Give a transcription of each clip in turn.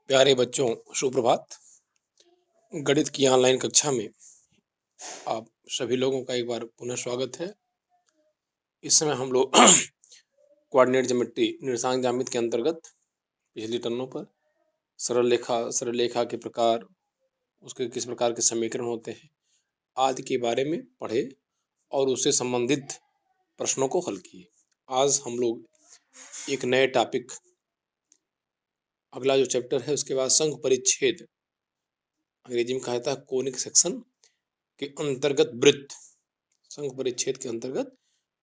प्यारे बच्चों, सुप्रभात। गणित की ऑनलाइन कक्षा में आप सभी लोगों का एक बार पुनः स्वागत है। इस समय हम लोग कोऑर्डिनेट ज्योमेट्री निर्देशांक ज्यामिति के अंतर्गत पिछली टर्नों पर सरल रेखा के प्रकार, उसके किस प्रकार के समीकरण होते हैं आदि के बारे में पढ़े और उससे संबंधित प्रश्नों को हल किए। आज हम लोग एक नए टॉपिक, अगला जो चैप्टर है उसके बाद संघ परिच्छेद, अंग्रेजी में कहा जाता है कोनिक सेक्शन के अंतर्गत वृत्त, संघ परिच्छेद के अंतर्गत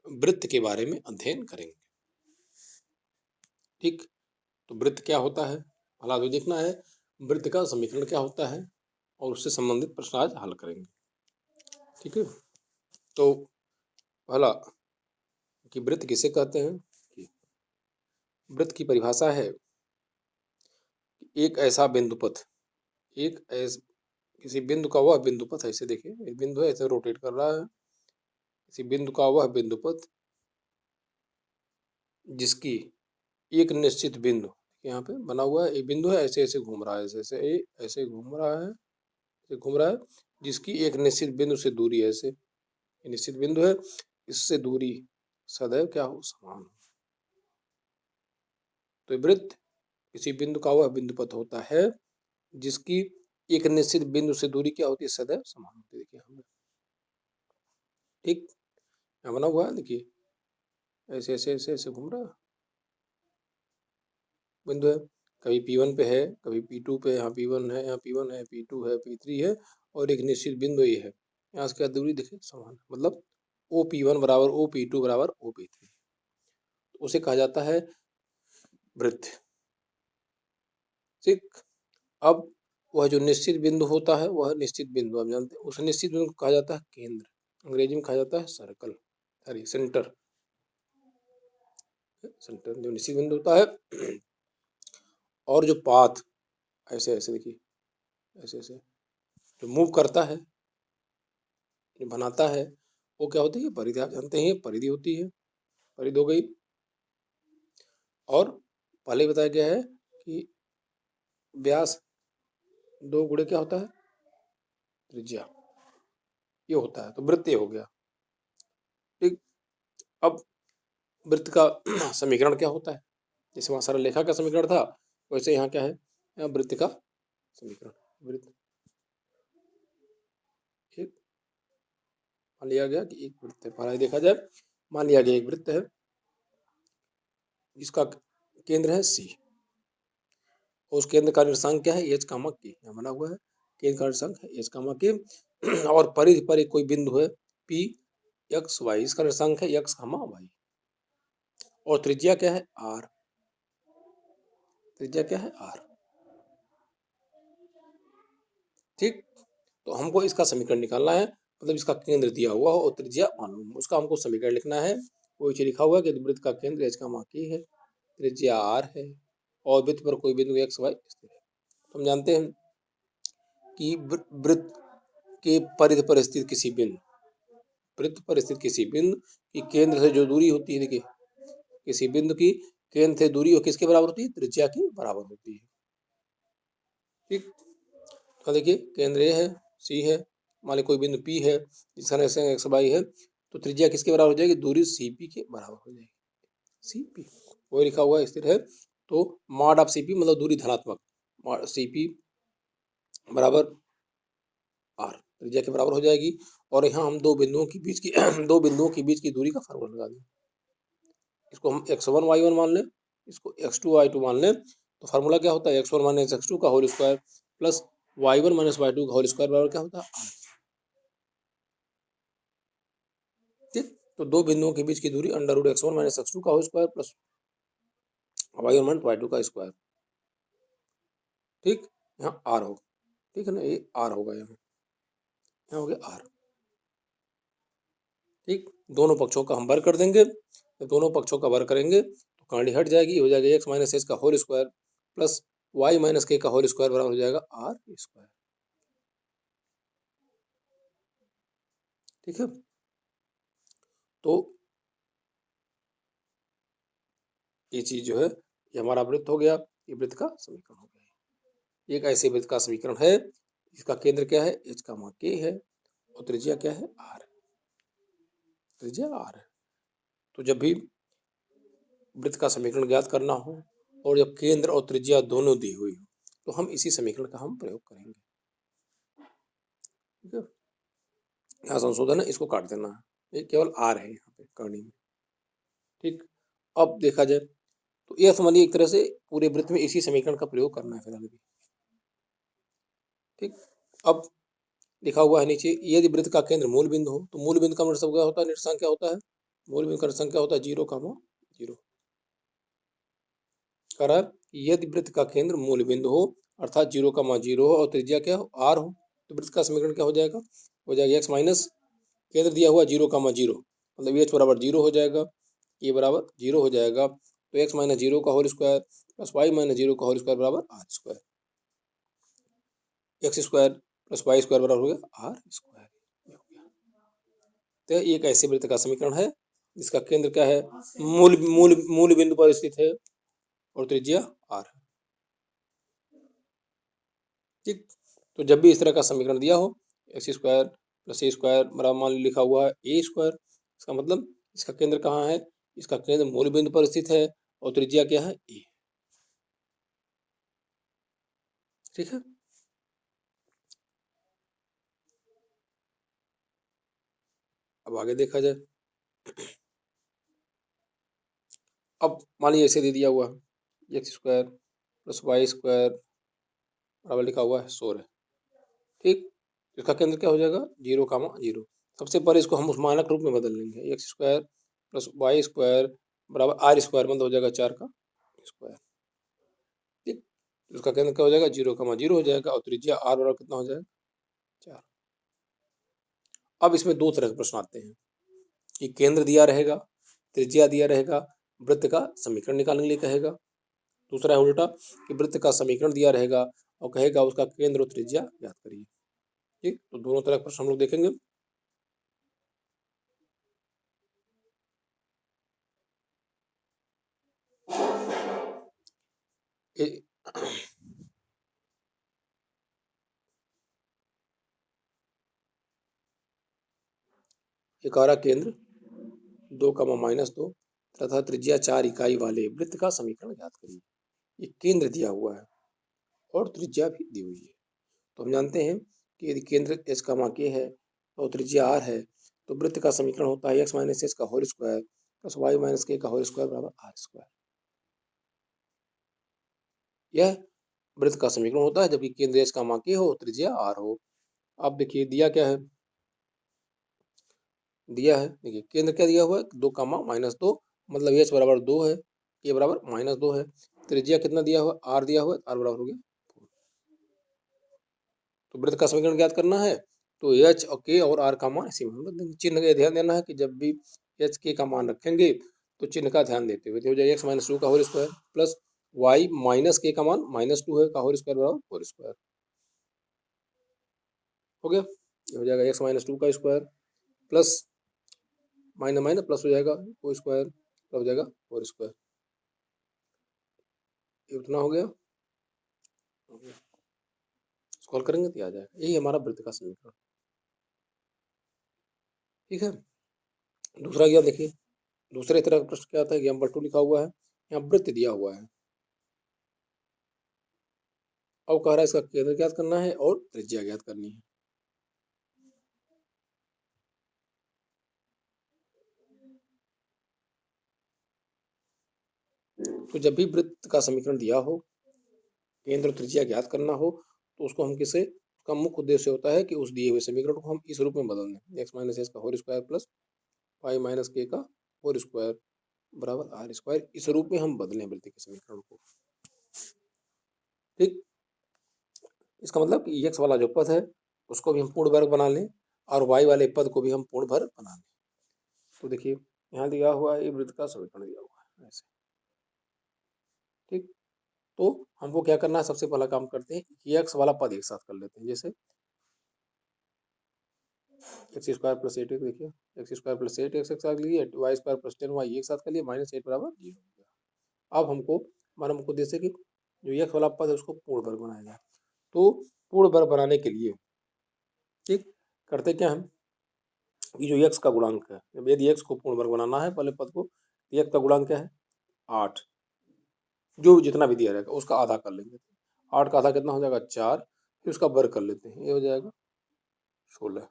वृत्त के बारे में अध्ययन करेंगे। ठीक, तो वृत्त क्या होता है भला तो देखना है, वृत्त का समीकरण क्या होता है और उससे संबंधित प्रश्न आज हल करेंगे। ठीक है, तो पहला कि वृत्त किसे कहते हैं। वृत्त की परिभाषा है एक ऐसा बिंदुपथ, किसी बिंदु का वह बिंदुपथ, ऐसे देखिए एक बिंदु है, ऐसे रोटेट कर रहा है, किसी बिंदु का वह बिंदुपथ जिसकी एक निश्चित बिंदु यहाँ पे बना हुआ है, एक बिंदु है, ऐसे ऐसे घूम रहा है, ऐसे घूम रहा है, ऐसे घूम रहा है, जिसकी एक निश्चित बिंदु से दूरी है, ऐसे निश्चित बिंदु है, इससे दूरी सदैव क्या हो, समान हो। तो वृत्त किसी बिंदु का वह बिंदुपथ होता है जिसकी एक निश्चित बिंदु से दूरी क्या होती है, सदैव समान होती है। देखिए हमें ठीक यहाँ बना हुआ है, देखिए ऐसे ऐसे ऐसे ऐसे घूम रहा है, बिंदु है, कभी P1 पे है, कभी P2 पे, यहाँ P1 है, यहाँ P1 है, P2 है, P3 है और एक निश्चित बिंदु ये है, यहाँ से क्या दूरी देखिए समान, मतलब OP1 बराबर OP2 बराबर OP3, उसे कहा जाता है वृत्त। ठीक, अब वह जो निश्चित बिंदु होता है, वह निश्चित बिंदु आप जानते हैं, उस निश्चित बिंदु को कहा जाता है केंद्र, अंग्रेजी में कहा जाता है सर्कल, सॉरी सेंटर। सेंटर जो निश्चित बिंदु होता है और जो पाथ ऐसे ऐसे देखिए, ऐसे ऐसे जो मूव करता है, जो बनाता है, वो क्या होती है, परिधि। आप जानते हैं परिधि होती है, परिधि हो गई। और पहले बताया गया है कि व्यास दो गुणे क्या होता है, त्रिज्या, ये होता है, तो वृत्त ये हो गया। ठीक, अब वृत्त का समीकरण क्या होता है, जैसे वहां सरल रेखा का समीकरण था, वैसे यहाँ क्या है, यहाँ वृत्त का समीकरण। वृत्त एक मान लिया गया कि एक वृत्त है, पहले देखा जाए, मान लिया गया एक वृत्त है जिसका केंद्र है C, उस केंद्र का निर्देशांक क्या है, H कामा K, यहाँ बना हुआ है, केंद्र का निर्देशांक है H कामा K और परिधि पर एक कोई बिंदु है P x y, इसका निर्देशांक है x कामा y और त्रिज्या क्या है R, त्रिज्या क्या है R। ठीक, तो हमको इसका समीकरण निकालना है, मतलब इसका केंद्र दिया हुआ हो और त्रिज्या मालूम, उसका हमको समीकरण लिखना है। वो नीचे लिखा हुआ है कि वृत्त का केंद्र H कामा K है, त्रिज्या R है और वृत्त पर कोई बिंदु x y स्थिर है। तो हम जानते हैं कि वृत्त के परिधि पर स्थित किसी बिंदु, वृत्त पर स्थित किसी बिंदु की केंद्र से जो दूरी होती है, देखिए किसी बिंदु की केंद्र से दूरी किसके बराबर होती है, त्रिज्या के बराबर होती है। ठीक, तो देखिए केंद्र ए है, सी है, मान ली कोई बिंदु P है जिसका निर्देशांक एक्स वाई है, तो त्रिज्या किसके बराबर हो जाएगी, दूरी CP के बराबर हो जाएगी, CP वही लिखा हुआ है, स्थिर है, तो मॉड ऑफ CP मतलब दूरी धनात्मक, CP बराबर R त्रिज्या के बराबर हो जाएगी। और यहाँ हम दो बिंदुओं के बीच की दो बिंदुओं के बीच की दूरी का फार्मूला लगा दें, इसको हम x1 y1 मान लें, इसको x2 y2 मान लें, तो फार्मूला क्या होता है, x1 माइनस x2 का whole square plus y1 minus y2 का होल स्क्वायर बराबर क्या होता है R। ठीक, तो दो बिंदुओं के बीच की दूरी under root x1 minus x2 का whole square plus y1 minus y2 का स्क्वायर। ठीक, यहाँ R हो, ठीक है ना, ये R होगा, यहाँ हो गया R। ठीक, दोनों पक्षों का हम वर्ग कर देंगे, तो दोनों पक्षों का वर्ग करेंगे तो कांडी हट जाएगी, हो जाएगा x माइनस एच का whole square plus y minus के का होल स्क्वायर बराबर हो जाएगा R स्क्वायर। ठीक है, तो ये चीज जो है ये हमारा वृत्त हो गया, ये वृत्त का समीकरण हो गया। एक ऐसे वृत्त का समीकरण है इसका केंद्र क्या है, h का k है और त्रिज्या क्या है, r है, त्रिज्या r है। तो जब भी वृत्त का समीकरण ज्ञात करना हो और जब केंद्र और त्रिज्या दोनों दी हुई हो तो हम इसी समीकरण का हम प्रयोग करेंगे। ठीक है, यहाँ संशोधन है, इसको काट देना है, ये केवल r है यहाँ पे करनी में। ठीक, अब देखा जाए तो यह समझिए एक तरह से पूरे वृत्त में इसी समीकरण का प्रयोग करना है फिलहाल भी। ठीक, अब लिखा हुआ है नीचे, यदि वृत्त का केंद्र मूल बिंदु हो तो मूल बिंदु का मतलब क्या होता है, निर्देशांक क्या होता है, मूल बिंदु का निर्देशांक क्या होता है, 0,0। कह रहा है यदि वृत्त का केंद्र मूल बिंदु हो अर्थात 0,0 हो और त्रिज्या क्या हो, r हो, तो वृत्त का समीकरण क्या हो जाएगा x माइनस केंद्र दिया हुआ 0,0 मतलब h बराबर 0 हो जाएगा, ये बराबर 0 हो जाएगा, तो x माइनस 0 का whole square plus Y minus 0 का होल स्क्वायर बराबर are square, X square plus Y square बराबर हो गया आर स्क्वायर। तो एक ऐसे वृत्त का समीकरण है जिसका केंद्र क्या है, मूल मूल मूल बिंदु पर स्थित है और त्रिज्या आर है। ठीक, तो जब भी इस तरह का समीकरण दिया हो एक्स स्क्वायर प्लस ए स्क्वायर बराबर मान लिखा हुआ है ए स्क्वायर, इसका मतलब इसका केंद्र कहाँ है, इसका केंद्र मूल बिंदु पर स्थित है और त्रिज्या क्या है, ए। ठीक है, अब आगे देखा जाए। अब मान लीजिए ऐसे दे दिया हुआ है X square plus Y square बराबर लिखा हुआ है 16। ठीक, इसका केंद्र क्या हो जाएगा, 0,0। सबसे पहले इसको हम उस मानक रूप में बदल लेंगे, X square plus Y square बराबर आर स्क्वायर मतलब हो जाएगा 4 का स्क्वायर। ठीक, इसका केंद्र क्या हो जाएगा, 0,0 हो जाएगा और त्रिज्या आर बराबर कितना हो जाएगा, 4। अब इसमें दो तरह के प्रश्न आते हैं कि केंद्र दिया रहेगा, त्रिज्या दिया रहेगा, वृत्त का समीकरण निकालने के लिए कहेगा। दूसरा है उल्टा कि वृत्त का समीकरण दिया रहेगा और कहेगा उसका केंद्र और त्रिज्या ज्ञात करिए। ठीक, तो दोनों तरह के प्रश्न हम लोग देखेंगे। इकारा केंद्र 2,-2 तथा त्रिज्या 4 इकाई वाले वृत्त का समीकरण ज्ञात करिए। ये केंद्र दिया हुआ है और त्रिज्या भी दी हुई है। तो हम जानते हैं कि यदि केंद्र h का k है और त्रिज्या r है तो वृत्त का समीकरण होता है x माइनस h का whole square plus Y minus k का होल स्क्वायर बराबर आर स्क्वायर। यह वृत्त का समीकरण होता है जबकि केंद्र h का k हो त्रिज्या r हो। अब देखिए दिया क्या है, दिया है देखिए केंद्र क्या दिया हुआ है 2,-2 मतलब h बराबर 2 है, k बराबर -2 है, त्रिज्या कितना दिया हुआ r दिया हुआ है, r बराबर हो गया। तो वृत्त का समीकरण ज्ञात करना है तो h और k और r का मान इसी में रख देंगे। चिन्ह का ध्यान देना है कि जब भी h k का मान रखेंगे तो चिन्ह का ध्यान देते हुए हो जाएगा x माइनस 2 का whole square plus y minus k का मान -2 है का होल स्क्वायर बराबर होल स्क्वायर हो गया। ये हो जाएगा x माइनस 2 का square plus minus minus plus हो जाएगा होल स्क्वायर हो जाएगा होल स्क्वायर, ये उतना हो गया। सॉल्व करेंगे तो आ जाएगा, यही हमारा वृत्त का समीकरण। ठीक है, दूसरा क्या देखिए, दूसरे तरह का प्रश्न क्या आता है कि नंबर 2 लिखा हुआ है, यहाँ वृत्त दिया हुआ है। अब कह रहा है इसका केंद्र ज्ञात करना है और त्रिज्या ज्ञात करनी है। तो जब भी वृत्त का समीकरण दिया हो, केंद्र और त्रिज्या ज्ञात करना हो तो उसको हम किसे, उसका मुख्य उद्देश्य होता है कि उस दिए हुए समीकरण को हम इस रूप में बदल दें, एक्स माइनस एस का whole square plus Y minus के का होल स्क्वायर बराबर आर स्क्वायर, इस रूप में हम बदलें वृत्त के समीकरण को। ठीक, इसका मतलब कि एक्स वाला जो पद है उसको भी हम पूर्ण वर्ग बना लें और वाई वाले पद को भी हम पूर्ण वर्ग बना लें। तो देखिए यहाँ दिया हुआ है, वृत्त का समीकरण दिया हुआ है ऐसे। ठीक, तो हमको क्या करना है, सबसे पहला काम करते हैं कि एक्स वाला पद एक साथ कर लेते हैं। जैसे एक्स स्क्वायर प्लस 8 देखिए एक्स स्क्वायर प्लस 8 एक्स एक साथ लिए, वाई स्क्वायर प्लस 10 वाई एक साथ कर लिए, -8 बराबर 0 हो गया। अब हमको हमारा मुख्य उद्देश्य कि जो एक्स वाला पद है उसको पूर्ण वर्ग बनाया जाए। तो पूर्ण वर्ग बनाने के लिए ठीक करते क्या हम कि जो x का गुणांक है, यदि x को पूर्ण वर्ग बनाना है पहले पद को, x का गुणांक क्या है 8, जो जितना भी दिया रहेगा उसका आधा कर लेंगे। 8 का आधा कितना हो जाएगा 4, फिर उसका वर्ग कर लेते हैं, ये हो जाएगा 16।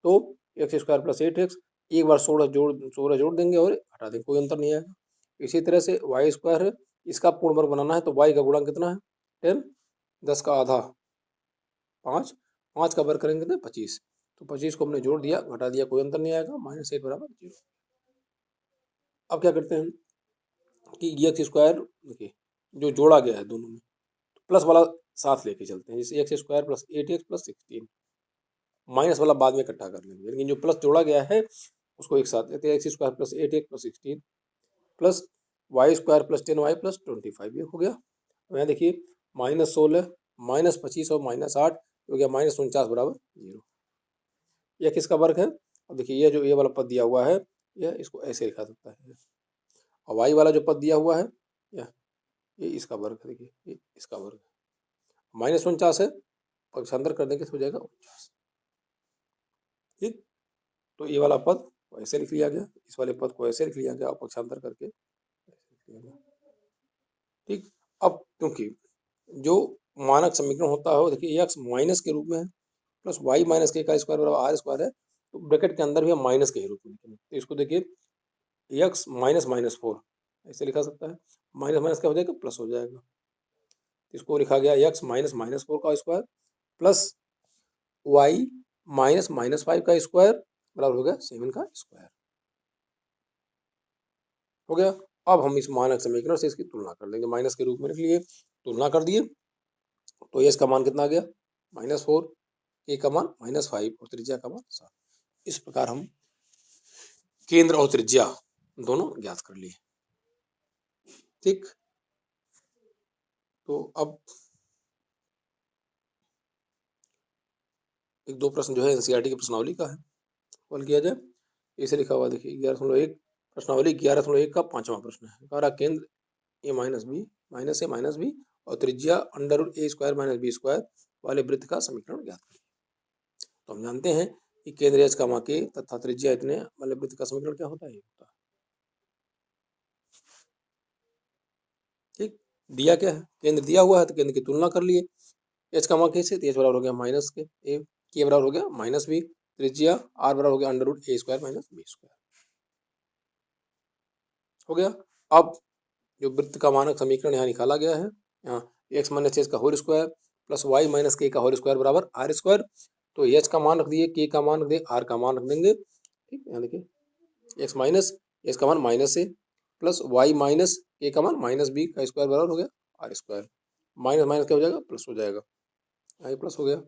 तो एक्स स्क्वायर प्लस 8x, एक बार 16 जोड़ देंगे और हटा देंगे, कोई अंतर नहीं आएगा। इसी तरह से वाई स्क्वायर है, इसका पूर्ण वर्ग बनाना है तो y का गुणांक कितना है 10, 10 का आधा 5, 5 का वर्ग करेंगे तो 25, तो 25 को हमने जोड़ दिया घटा दिया, कोई अंतर नहीं आएगा, -8 बराबर 0। अब क्या करते हैं कि एक्स स्क्वायर देखिए जो जोड़ा गया है दोनों में, तो प्लस वाला साथ लेके चलते हैं, जैसे x square plus 8x plus 16, minus वाला बाद में इकट्ठा कर लेंगे, लेकिन जो प्लस जोड़ा गया है उसको एक साथ लेते हैं, x square plus 8x plus 16 plus Y square plus 10y plus 25, ये हो गया। यहाँ देखिए -16 -25 और -8 हो गया -49 बराबर 0। यह किसका वर्ग है? और देखिए ये जो ये वाला पद दिया हुआ है यह इसको ऐसे लिखा सकता है, और वाई वाला जो पद दिया हुआ है ये इसका वर्ग है, देखिए ये इसका वर्ग है, -49 है, पक्षांतर कर देंगे तो हो जाएगा 49। ठीक, तो ये वाला पद को ऐसे लिख लिया गया, इस वाले पद को ऐसे लिख लिया गया और पक्षांतर करके ऐसे लिख लिया गया। ठीक, अब क्योंकि जो मानक समीकरण होता है वो देखिए एक्स माइनस के रूप में है प्लस वाई माइनस के का स्क्वायर बराबर आर स्क्वायर है, तो ब्रैकेट के अंदर भी हम माइनस के ही रूप में लिखेंगे, तो इसको देखिए एक्स माइनस -4 ऐसे लिखा सकता है, माइनस माइनस क्या हो जाएगा प्लस हो जाएगा, इसको लिखा गया एक्स -4 का स्क्वायर प्लस वाई -5 का स्क्वायर बराबर हो गया 7 का स्क्वायर। हो गया। अब हम इस मानक समीकरण से इसकी तुलना कर लेंगे, माइनस के रूप में लिख लिए, तुलना कर दिए, तो एस का मान कितना आ गया -4, ए का मान -5 और त्रिज्या का मान 7। इस प्रकार हम केंद्र और त्रिज्या दोनों ज्ञात कर लिए। ठीक, तो अब एक दो प्रश्न जो है एनसीईआरटी की प्रश्नावली का है, हल किया जाए। इसे लिखा हुआ देखिए 11.1 प्रश्नावली 11.1 का 5वां प्रश्न है, हमारा केंद्र ए माइनस ए माइनस बी और त्रिज्या √a² - b² वाले वृत्त का समीकरण ज्ञात करें। तो हम जानते हैं कि केंद्र एच का के तथा त्रिज्या इतने वाले वृत्त का समीकरण क्या होता है, ये होता है। ठीक, दिया क्या है, केंद्र दिया हुआ है तो केंद्र की तुलना कर लिए, एच का के से, एच बराबर हो गया माइनस के बराबर हो गया -b, त्रिज्या आर बराबर हो गया √a² - b²। हो गया। अब जो वृत्त का मानक समीकरण यहाँ निकाला गया है, यहाँ एक्स माइनस एच का whole square plus Y minus के का होल स्क्वायर बराबर आर स्क्वायर, तो एच का मान रख दिए, के का मान रख दिए, आर का मान रख देंगे। ठीक, यहाँ देखिए एक्स माइनस एच का मान -a प्लस वाई माइनस के का मान -b का स्क्वायर बराबर हो गया आर स्क्वायर, माइनस माइनस क्या हो जाएगा प्लस हो जाएगा, यहाँ प्लस हो गया।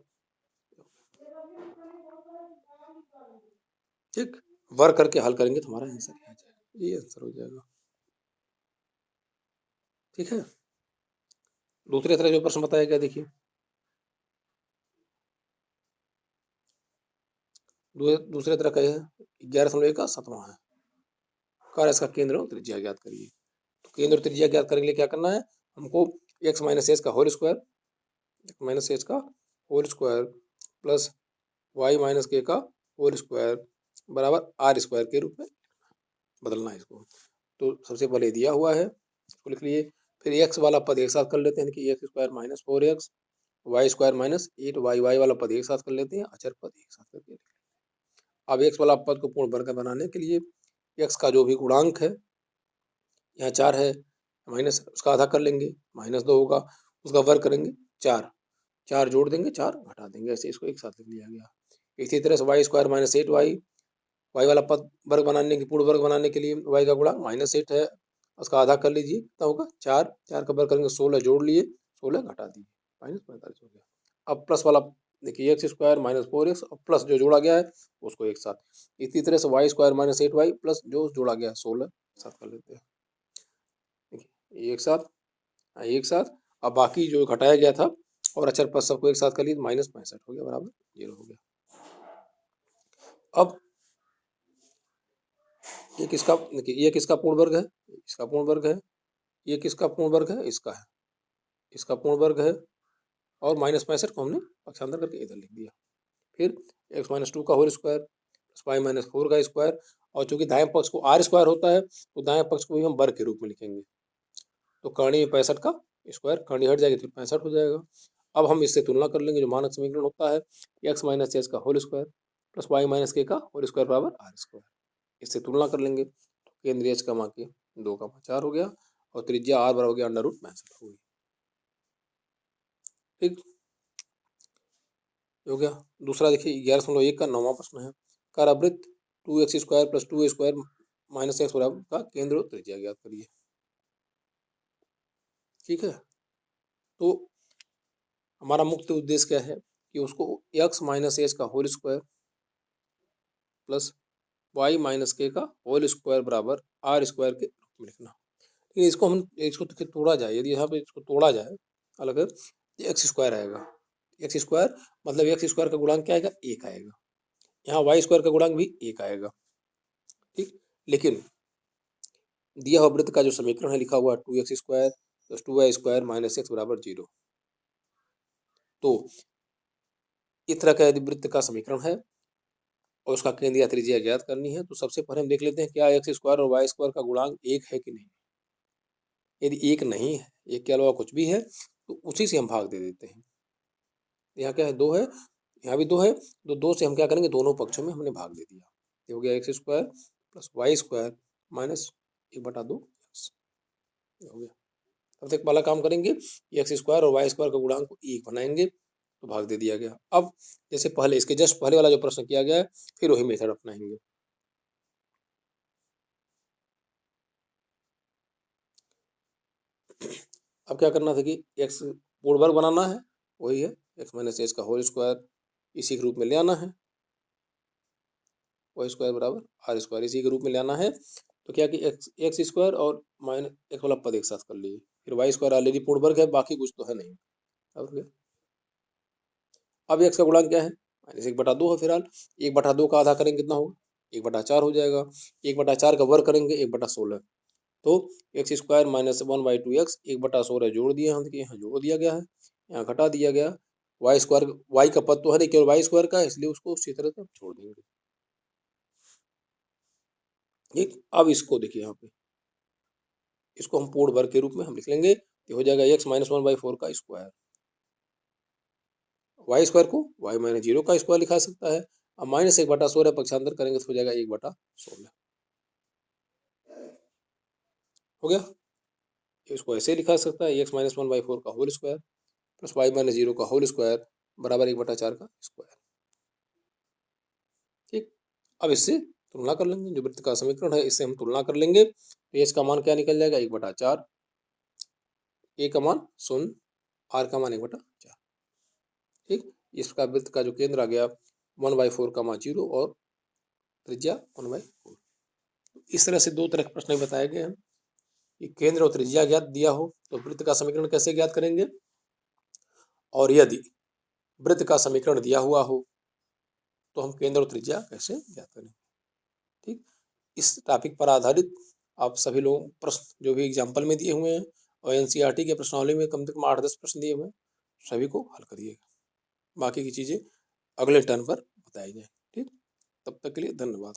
ठीक, वर्ग करके हल करेंगे तो हमारा आंसर आ जाएगा, ये आंसर हो जाएगा। ठीक है, दूसरे तरह जो प्रश्न बताया गया देखिए, दूसरे तरह का है 11.1 का 7वां है, कार्य इसका केंद्र और त्रिज्या ज्ञात करिए। तो केंद्र और त्रिज्या ज्ञात करने के लिए क्या करना है हमको, एक्स माइनस एच का whole square plus Y minus के का होल स्क्वायर बराबर आर स्क्वायर के रूप में बदलना है इसको। तो सबसे पहले दिया हुआ है, इसको लिख लिए, फिर एक्स वाला पद एक साथ कर लेते हैं कि x square -4x y square -8 y वाला पद एक साथ कर लेते हैं, अचर पद एक साथ करके। अब एक्स वाला पद को पूर्ण वर्ग बनाने के लिए एक्स का जो भी गुणांक है, यहाँ 4 है, माइनस उसका आधा कर लेंगे, -2 होगा, उसका वर्ग करेंगे 4, 4 जोड़ देंगे 4 घटा देंगे, ऐसे इसको एक साथ लिख लिया गया। इसी तरह से वाई स्क्वायर -8 वाई वाला पद वर्ग बनाने की पूर्ण वर्ग बनाने के लिए वाई का गुणांक -8 है, उसका आधा कर लीजिए, कितना होगा 4, 4 का वर्ग करेंगे 16 जोड़ लिए, 16 घटा दिए, -45 हो गया। अब प्लस वाला देखिए एक्स स्क्वायर -4x और प्लस जो जोड़ा गया है उसको एक साथ, इसी तरह से वाई स्क्वायर -8y प्लस जो जोड़ा गया है 16 साथ कर लेते हैं, देखिए एक साथ एक साथ। अब बाकी जो घटाया गया था और अचर पद सबको एक साथ कर लिए, -65 हो गया बराबर 0 हो गया। अब ये किसका, देखिए ये किसका पूर्ण वर्ग है, इसका पूर्ण वर्ग है, ये किसका पूर्ण वर्ग है, इसका है, इसका पूर्ण वर्ग है, और -65 को हमने पक्षांतर करके इधर लिख दिया। फिर x-2 का होल स्क्वायर प्लस y-4 का स्क्वायर, और चूंकि दाएं पक्ष को r स्क्वायर होता है तो दाएं पक्ष को भी हम वर्ग के रूप में लिखेंगे। तो कर्णी 65 का स्क्वायर, कर्णी हट जाएगी तो 65 हो जाएगा। अब हम इससे तुलना कर लेंगे, जो मानक समीकरण होता है x - h का whole square plus y - k का होल स्क्वायर बराबर r स्क्वायर। इससे तुलना कर लेंगे तो केंद्र h का मान 2,4 हो गया और त्रिज्या r बराबर हो गया √65 हो गई। ठीक हो गया। दूसरा देखिए 11.1 का 9वां प्रश्न है, कारावृत्त 2x² plus 2a² minus x बराबर का केंद्र और त्रिज्या ज्ञात करिए। ठीक है, तो हमारा मुख्य उद्देश्य क्या है कि उसको x - h का whole square plus y - k का होल स्क्वायर बराबर r स्क्वायर के रूप में लिखना। इसको तो तोड़ा जाए, यदि यहाँ पे इसको तोड़ा जाए अलग एक्स स्क्वायर आएगा। एक्स स्क्वायर मतलब एक्स स्क्वायर का गुणांक क्या आएगा, 1 आएगा। यहाँ वाई स्क्वायर का गुणांक भी 1 आएगा। ठीक, लेकिन दिया हुआ वृत्त का जो समीकरण है लिखा हुआ 2x² plus 2y² minus x बराबर 0। तो इस तरह का यदि वृत्त का समीकरण है और उसका केंद्र या त्रिज्या ज्ञात करनी है, तो सबसे पहले हम देख लेते हैं क्या एक्स स्क्वायर और वाई स्क्वायर का गुणांक 1 है कि नहीं। यदि 1 नहीं है, 1 के अलावा कुछ भी है, तो उसी से हम भाग दे देते हैं। यहाँ क्या है, 2 है, यहाँ भी 2 है, तो 2 से हम क्या करेंगे, दोनों पक्षों में हमने भाग दे दिया। ये हो गया x square plus Y square minus 1/2 x हो गया। अब तक पहला काम करेंगे, एक्स स्क्वायर और वाई स्क्वायर का गुणांक को 1 बनाएंगे तो भाग दे दिया गया। अब जैसे पहले इसके जस्ट पहले वाला जो प्रश्न किया गया है, फिर वही मेथड अपनाएंगे। अब क्या करना था कि एक्स पूर्ण वर्ग बनाना है, वही है एक्स माइनस एच का होल स्क्वायर, इसी के रूप में ले आना है, वाई स्क्वायर बराबर आर स्क्वायर इसी के रूप में ले आना है। तो क्या कि एक्स स्क्वायर और माइनस एक्स वाला पद एक साथ कर लीजिए, फिर वाई स्क्वायर ऑलरेडी पूर्ण वर्ग है, बाकी कुछ तो है नहीं। अब एक्स का गुणांक क्या है, -1/2 है। फिलहाल 1/2 का आधा करेंगे कितना होगा, 1/4 हो जाएगा। 1/4 का वर्ग करेंगे 1/16, तो एक्स स्क्वायर माइनस 1/2x 1/16 जोड़ दिए हम, देखिए यहाँ जोड़ दिया गया है, यहाँ घटा दिया गया। वाई स्क्वायर, वाई का पद तो है नहीं, केवल वाई स्क्वायर का है, इसलिए उसको उसी तरह से छोड़ देंगे। ठीक, अब इसको देखिए यहाँ पे, इसको हम पूर्ण वर्ग के रूप में हम लिख लेंगे, ये हो जाएगा x - 1/4 का स्क्वायर। वाई स्क्वायर को y - 0 का स्क्वायर लिखा सकता है। अब -1/16 पक्षांतर करेंगे तो हो जाएगा 1/16 हो गया। इसको ऐसे लिखा सकता है x - 1/4 का होल स्क्वायर प्लस y - 0 का होल स्क्वायर बराबर 1/4 का स्क्वायर। ठीक, अब इससे तुलना कर लेंगे, जो वृत्त का समीकरण है इससे हम तुलना कर लेंगे, तो h का मान क्या निकल जाएगा, 1/4, a का मान 0, r का मान 1/4। ठीक, इस प्रकार वृत्त का जो केंद्र आ गया 1/4 का मान 0 और त्रिज्या 1/4। इस तरह से 2 तरह के प्रश्न बताए गए हैं कि केंद्र और त्रिज्या ज्ञात दिया हो तो वृत्त का समीकरण कैसे ज्ञात करेंगे, और यदि वृत्त का समीकरण दिया हुआ हो तो हम केंद्र और त्रिज्या कैसे ज्ञात करें। ठीक, इस टॉपिक पर आधारित आप सभी लोग प्रश्न जो भी एग्जाम्पल में दिए हुए हैं और एनसीईआरटी के प्रश्नावली में कम से कम 8-10 प्रश्न दिए हुए हैं, सभी को हल करिएगा। बाकी की चीज़ें अगले टर्न पर बताई जाए। ठीक, तब तक के लिए धन्यवाद।